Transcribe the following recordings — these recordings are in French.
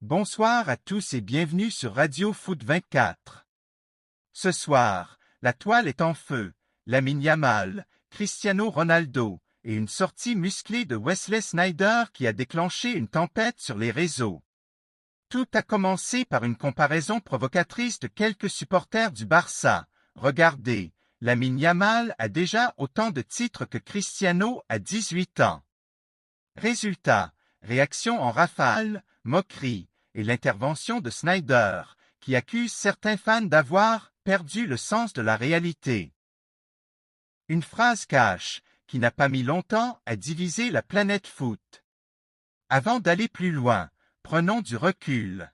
Bonsoir à tous et bienvenue sur Radio Foot 24. Ce soir, la toile est en feu, Lamine Yamal, Cristiano Ronaldo, et une sortie musclée de Wesley Sneijder qui a déclenché une tempête sur les réseaux. Tout a commencé par une comparaison provocatrice de quelques supporters du Barça. Regardez, Lamine Yamal a déjà autant de titres que Cristiano à 18 ans. Résultat, réaction en rafale, moquerie, et l'intervention de Sneijder, qui accuse certains fans d'avoir perdu le sens de la réalité. Une phrase cash, qui n'a pas mis longtemps à diviser la planète foot. Avant d'aller plus loin, prenons du recul.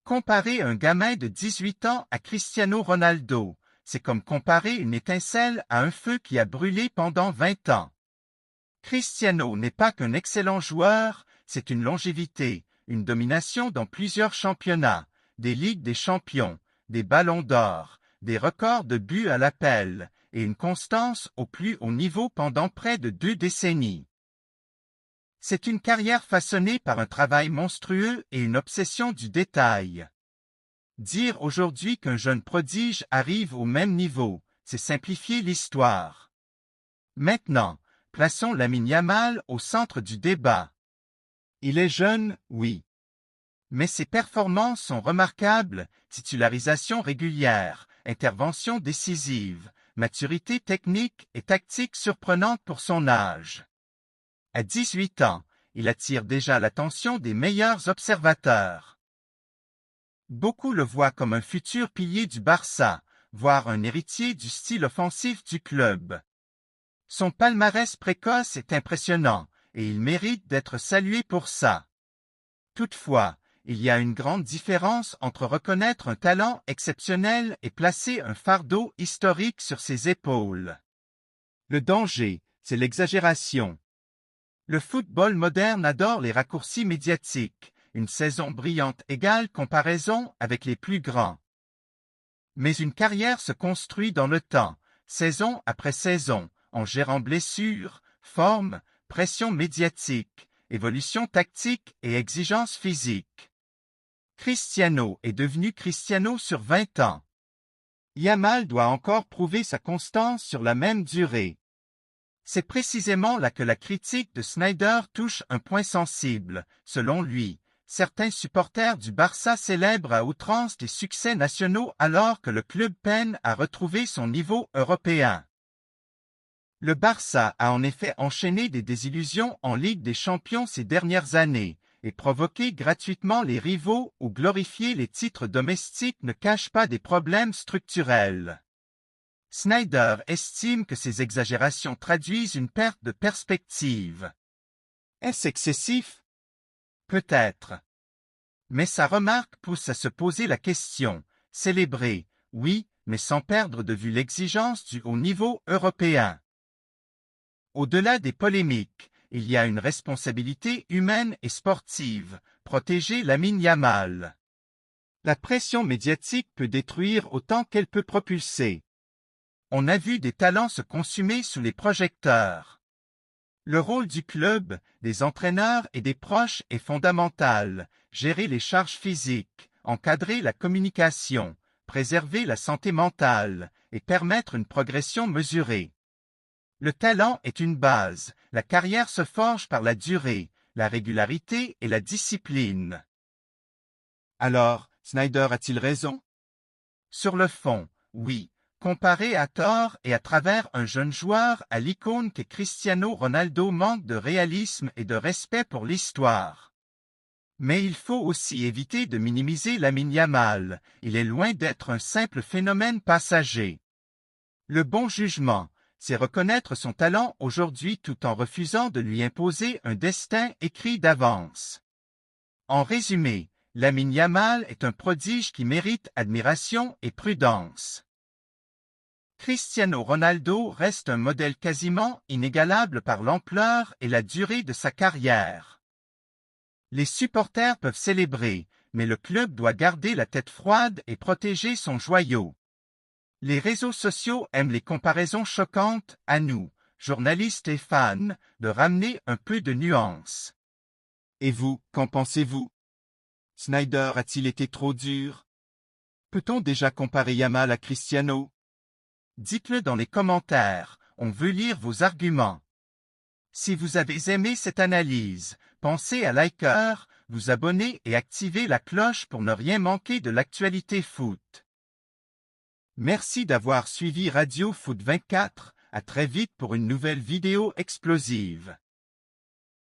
Comparer un gamin de 18 ans à Cristiano Ronaldo, c'est comme comparer une étincelle à un feu qui a brûlé pendant 20 ans. Cristiano n'est pas qu'un excellent joueur, c'est une longévité, une domination dans plusieurs championnats, des Ligues des champions, des ballons d'or, des records de buts à l'appel, et une constance au plus haut niveau pendant près de 2 décennies. C'est une carrière façonnée par un travail monstrueux et une obsession du détail. Dire aujourd'hui qu'un jeune prodige arrive au même niveau, c'est simplifier l'histoire. Maintenant, plaçons Lamine Yamal au centre du débat. Il est jeune, oui. Mais ses performances sont remarquables, titularisation régulière, intervention décisive, maturité technique et tactique surprenante pour son âge. À 18 ans, il attire déjà l'attention des meilleurs observateurs. Beaucoup le voient comme un futur pilier du Barça, voire un héritier du style offensif du club. Son palmarès précoce est impressionnant, et il mérite d'être salué pour ça. Toutefois, il y a une grande différence entre reconnaître un talent exceptionnel et placer un fardeau historique sur ses épaules. Le danger, c'est l'exagération. Le football moderne adore les raccourcis médiatiques, une saison brillante égale comparaison avec les plus grands. Mais une carrière se construit dans le temps, saison après saison, en gérant blessures, forme, pression médiatique, évolution tactique et exigence physique. Cristiano est devenu Cristiano sur 20 ans. Yamal doit encore prouver sa constance sur la même durée. C'est précisément là que la critique de Sneijder touche un point sensible. Selon lui, certains supporters du Barça célèbrent à outrance des succès nationaux alors que le club peine à retrouver son niveau européen. Le Barça a en effet enchaîné des désillusions en Ligue des Champions ces dernières années, et provoquer gratuitement les rivaux ou glorifier les titres domestiques ne cache pas des problèmes structurels. Sneijder estime que ces exagérations traduisent une perte de perspective. Est-ce excessif? Peut-être. Mais sa remarque pousse à se poser la question, célébrer, oui, mais sans perdre de vue l'exigence du haut niveau européen. Au-delà des polémiques, il y a une responsabilité humaine et sportive, protéger Lamine Yamal. La pression médiatique peut détruire autant qu'elle peut propulser. On a vu des talents se consumer sous les projecteurs. Le rôle du club, des entraîneurs et des proches est fondamental, gérer les charges physiques, encadrer la communication, préserver la santé mentale et permettre une progression mesurée. Le talent est une base, la carrière se forge par la durée, la régularité et la discipline. Alors, Sneijder a-t-il raison? Sur le fond, oui, comparé à tort et à travers un jeune joueur à l'icône qu'est Cristiano Ronaldo manque de réalisme et de respect pour l'histoire. Mais il faut aussi éviter de minimiser Lamine Yamal, il est loin d'être un simple phénomène passager. Le bon jugement, c'est reconnaître son talent aujourd'hui tout en refusant de lui imposer un destin écrit d'avance. En résumé, Lamine Yamal est un prodige qui mérite admiration et prudence. Cristiano Ronaldo reste un modèle quasiment inégalable par l'ampleur et la durée de sa carrière. Les supporters peuvent célébrer, mais le club doit garder la tête froide et protéger son joyau. Les réseaux sociaux aiment les comparaisons choquantes, à nous, journalistes et fans, de ramener un peu de nuance. Et vous, qu'en pensez-vous? Snyder a-t-il été trop dur? Peut-on déjà comparer Yamal à Cristiano? Dites-le dans les commentaires, on veut lire vos arguments. Si vous avez aimé cette analyse, pensez à liker, vous abonner et activer la cloche pour ne rien manquer de l'actualité foot. Merci d'avoir suivi Radio Foot 24, à très vite pour une nouvelle vidéo explosive.